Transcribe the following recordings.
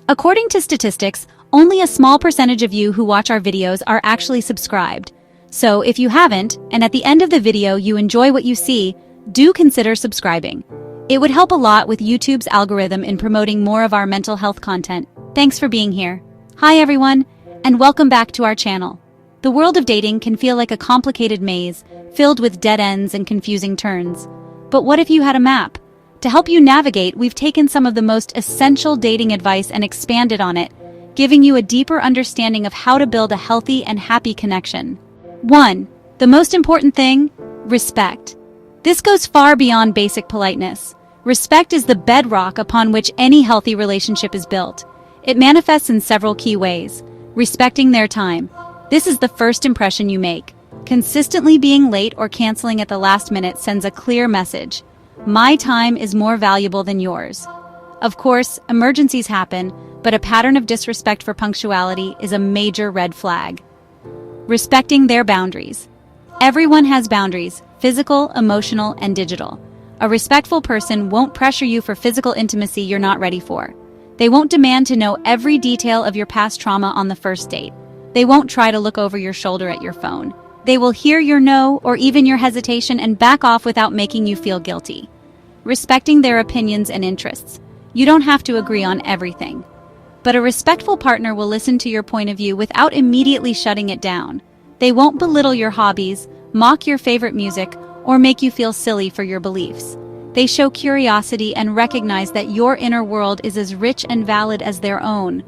According to statistics, only a small percentage of you who watch our videos are actually subscribed. So if you haven't, and at the end of the video you enjoy what you see, do consider subscribing. It would help a lot with YouTube's algorithm in promoting more of our mental health content. Thanks for being here. Hi everyone, and welcome back to our channel. The world of dating can feel like a complicated maze, filled with dead ends and confusing turns. But what if you had a map? To help you navigate, we've taken some of the most essential dating advice and expanded on it, giving you a deeper understanding of how to build a healthy and happy connection. 1. The most important thing: respect. This goes far beyond basic politeness. Respect is the bedrock upon which any healthy relationship is built. It manifests in several key ways. Respecting their time. This is the first impression you make. Consistently being late or canceling at the last minute sends a clear message. My time is more valuable than yours. Of course, emergencies happen, but a pattern of disrespect for punctuality is a major red flag. Respecting their boundaries. Everyone has boundaries: physical, emotional, and digital. A respectful person won't pressure you for physical intimacy you're not ready for. They won't demand to know every detail of your past trauma on the first date. They won't try to look over your shoulder at your phone. They will hear your no or even your hesitation and back off without making you feel guilty. Respecting their opinions and interests. You don't have to agree on everything. But a respectful partner will listen to your point of view without immediately shutting it down. They won't belittle your hobbies, mock your favorite music, or make you feel silly for your beliefs. They show curiosity and recognize that your inner world is as rich and valid as their own.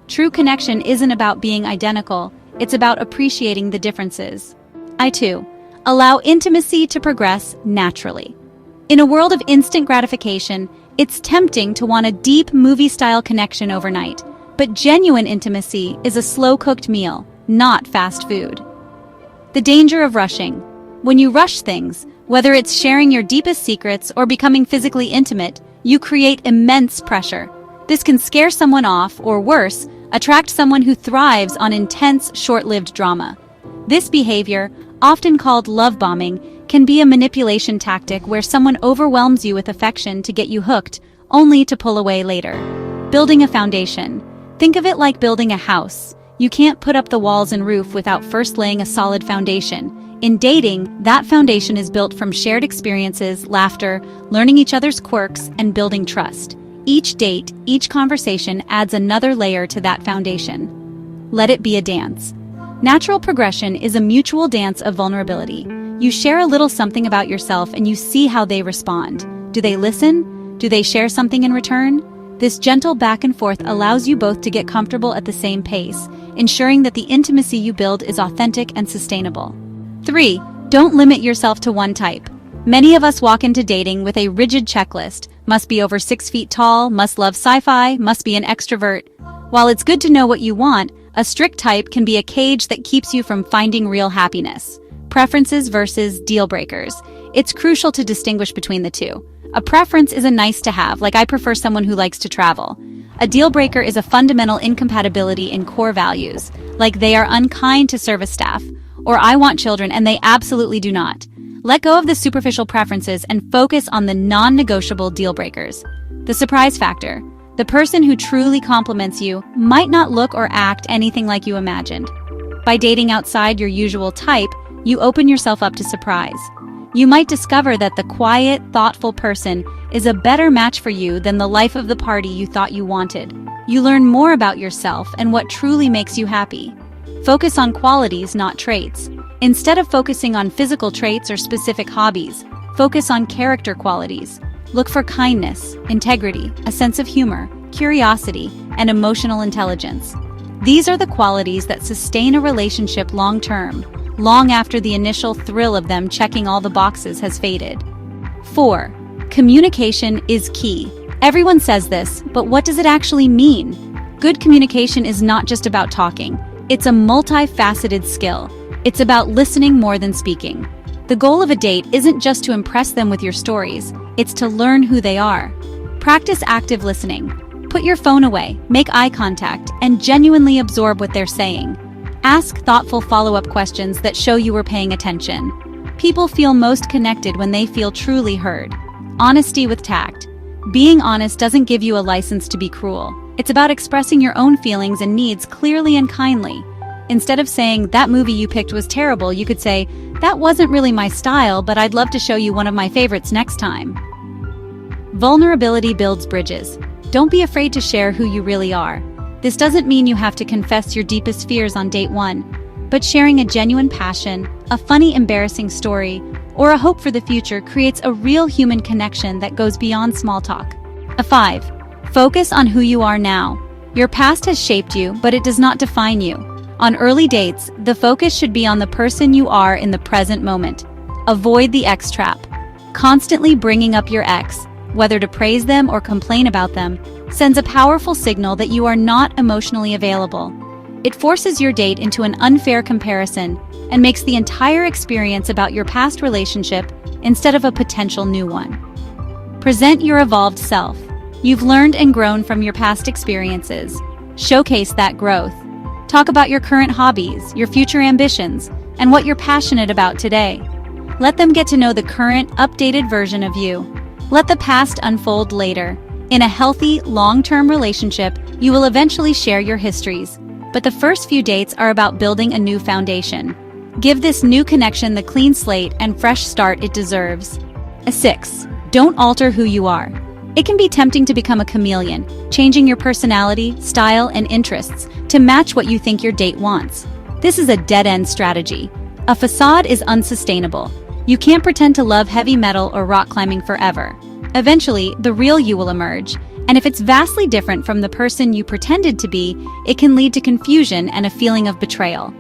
True connection isn't about being identical, it's about appreciating the differences. 2. Allow intimacy to progress naturally. In a world of instant gratification, it's tempting to want a deep movie-style connection overnight, but genuine intimacy is a slow-cooked meal, not fast food. The danger of rushing. When you rush things, whether it's sharing your deepest secrets or becoming physically intimate, you create immense pressure. This can scare someone off, or worse, attract someone who thrives on intense, short-lived drama. This behavior, often called love bombing, can be a manipulation tactic where someone overwhelms you with affection to get you hooked, only to pull away later. Building a foundation. Think of it like building a house. You can't put up the walls and roof without first laying a solid foundation. In dating, that foundation is built from shared experiences, laughter, learning each other's quirks, and building trust. Each date, each conversation adds another layer to that foundation. Let it be a dance. Natural progression is a mutual dance of vulnerability. You share a little something about yourself and you see how they respond. Do they listen? Do they share something in return? This gentle back and forth allows you both to get comfortable at the same pace, ensuring that the intimacy you build is authentic and sustainable. 3. Don't limit yourself to one type. Many of us walk into dating with a rigid checklist. Must be over 6 feet tall, must love sci-fi, must be an extrovert. While it's good to know what you want, a strict type can be a cage that keeps you from finding real happiness. Preferences versus deal breakers. It's crucial to distinguish between the two. A preference is a nice to have, like I prefer someone who likes to travel. A deal breaker is a fundamental incompatibility in core values, like they are unkind to service staff, or I want children and they absolutely do not. Let go of the superficial preferences and focus on the non-negotiable deal breakers. The surprise factor. The person who truly compliments you might not look or act anything like you imagined. By dating outside your usual type, you open yourself up to surprise. You might discover that the quiet, thoughtful person is a better match for you than the life of the party you thought you wanted. You learn more about yourself and what truly makes you happy. Focus on qualities, not traits. Instead of focusing on physical traits or specific hobbies, focus on character qualities. Look for kindness, integrity, a sense of humor, curiosity, and emotional intelligence. These are the qualities that sustain a relationship long-term, long after the initial thrill of them checking all the boxes has faded. 4. Communication is key. Everyone says this, but what does it actually mean? Good communication is not just about talking. It's a multifaceted skill. It's about listening more than speaking. The goal of a date isn't just to impress them with your stories, it's to learn who they are. Practice active listening. Put your phone away, make eye contact, and genuinely absorb what they're saying. Ask thoughtful follow-up questions that show you were paying attention. People feel most connected when they feel truly heard. Honesty with tact. Being honest doesn't give you a license to be cruel. It's about expressing your own feelings and needs clearly and kindly. Instead of saying, that movie you picked was terrible, you could say, that wasn't really my style, but I'd love to show you one of my favorites next time. Vulnerability builds bridges. Don't be afraid to share who you really are. This doesn't mean you have to confess your deepest fears on date one, but sharing a genuine passion, a funny, embarrassing story, or a hope for the future creates a real human connection that goes beyond small talk. 5. Focus on who you are now. Your past has shaped you, but it does not define you. On early dates, the focus should be on the person you are in the present moment. Avoid the ex trap. Constantly bringing up your ex, whether to praise them or complain about them, sends a powerful signal that you are not emotionally available. It forces your date into an unfair comparison and makes the entire experience about your past relationship instead of a potential new one. Present your evolved self. You've learned and grown from your past experiences. Showcase that growth. Talk about your current hobbies, your future ambitions, and what you're passionate about today. Let them get to know the current, updated version of you. Let the past unfold later. In a healthy, long-term relationship, you will eventually share your histories, but the first few dates are about building a new foundation. Give this new connection the clean slate and fresh start it deserves. 6. Don't alter who you are. It can be tempting to become a chameleon, changing your personality, style, and interests to match what you think your date wants. This is a dead-end strategy. A facade is unsustainable. You can't pretend to love heavy metal or rock climbing forever. Eventually, the real you will emerge, and if it's vastly different from the person you pretended to be, it can lead to confusion and a feeling of betrayal.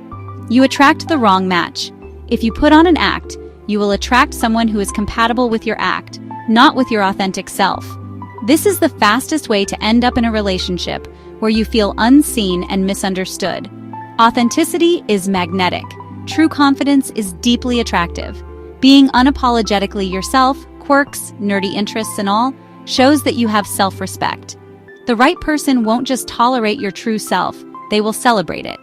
You attract the wrong match. If you put on an act, you will attract someone who is compatible with your act, not with your authentic self. This is the fastest way to end up in a relationship where you feel unseen and misunderstood. Authenticity is magnetic. True confidence is deeply attractive. Being unapologetically yourself, quirks, nerdy interests, and all, shows that you have self-respect. The right person won't just tolerate your true self, they will celebrate it.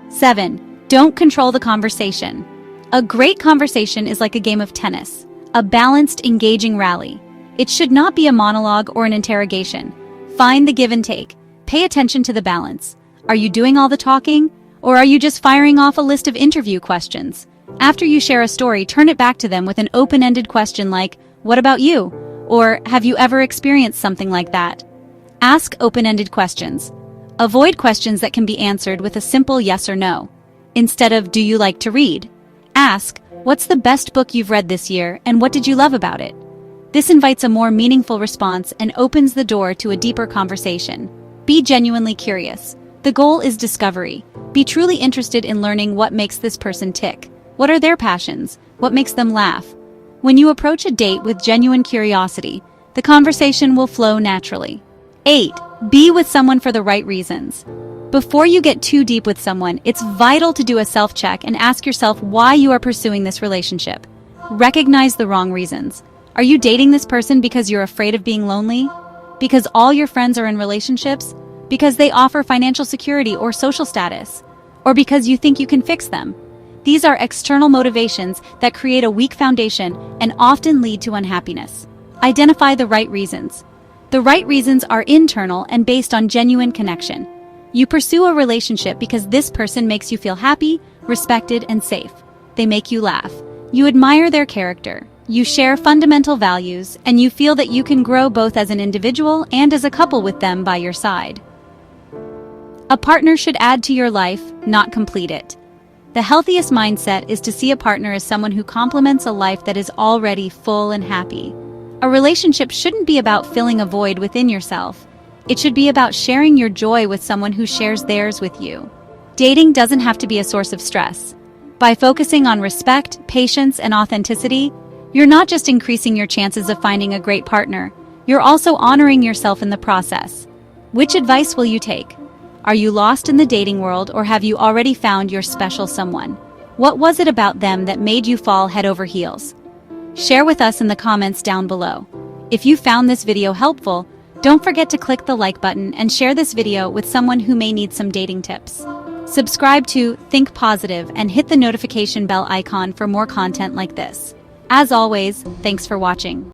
7. Don't control the conversation. A great conversation is like a game of tennis, a balanced, engaging rally. It should not be a monologue or an interrogation. Find the give and take. Pay attention to the balance. Are you doing all the talking? Or are you just firing off a list of interview questions? After you share a story, turn it back to them with an open-ended question like, "What about you?" Or, "Have you ever experienced something like that?" Ask open-ended questions. Avoid questions that can be answered with a simple yes or no. Instead of, "Do you like to read?" ask, "What's the best book you've read this year, and what did you love about it?" This invites a more meaningful response and opens the door to a deeper conversation. Be genuinely curious. The goal is discovery. Be truly interested in learning what makes this person tick. What are their passions? What makes them laugh? When you approach a date with genuine curiosity, the conversation will flow naturally. 8. Be with someone for the right reasons. Before you get too deep with someone, it's vital to do a self-check and ask yourself why you are pursuing this relationship. Recognize the wrong reasons. Are you dating this person because you're afraid of being lonely? Because all your friends are in relationships? Because they offer financial security or social status? Or because you think you can fix them? These are external motivations that create a weak foundation and often lead to unhappiness. Identify the right reasons. The right reasons are internal and based on genuine connection. You pursue a relationship because this person makes you feel happy, respected, and safe. They make you laugh. You admire their character. You share fundamental values, and you feel that you can grow both as an individual and as a couple with them by your side. A partner should add to your life, not complete it. The healthiest mindset is to see a partner as someone who complements a life that is already full and happy. A relationship shouldn't be about filling a void within yourself. It should be about sharing your joy with someone who shares theirs with you. Dating doesn't have to be a source of stress. By focusing on respect, patience, and authenticity, you're not just increasing your chances of finding a great partner, you're also honoring yourself in the process. Which advice will you take? Are you lost in the dating world, or have you already found your special someone? What was it about them that made you fall head over heels? Share with us in the comments down below. If you found this video helpful, don't forget to click the like button and share this video with someone who may need some dating tips. Subscribe to Think Positive and hit the notification bell icon for more content like this. As always, thanks for watching.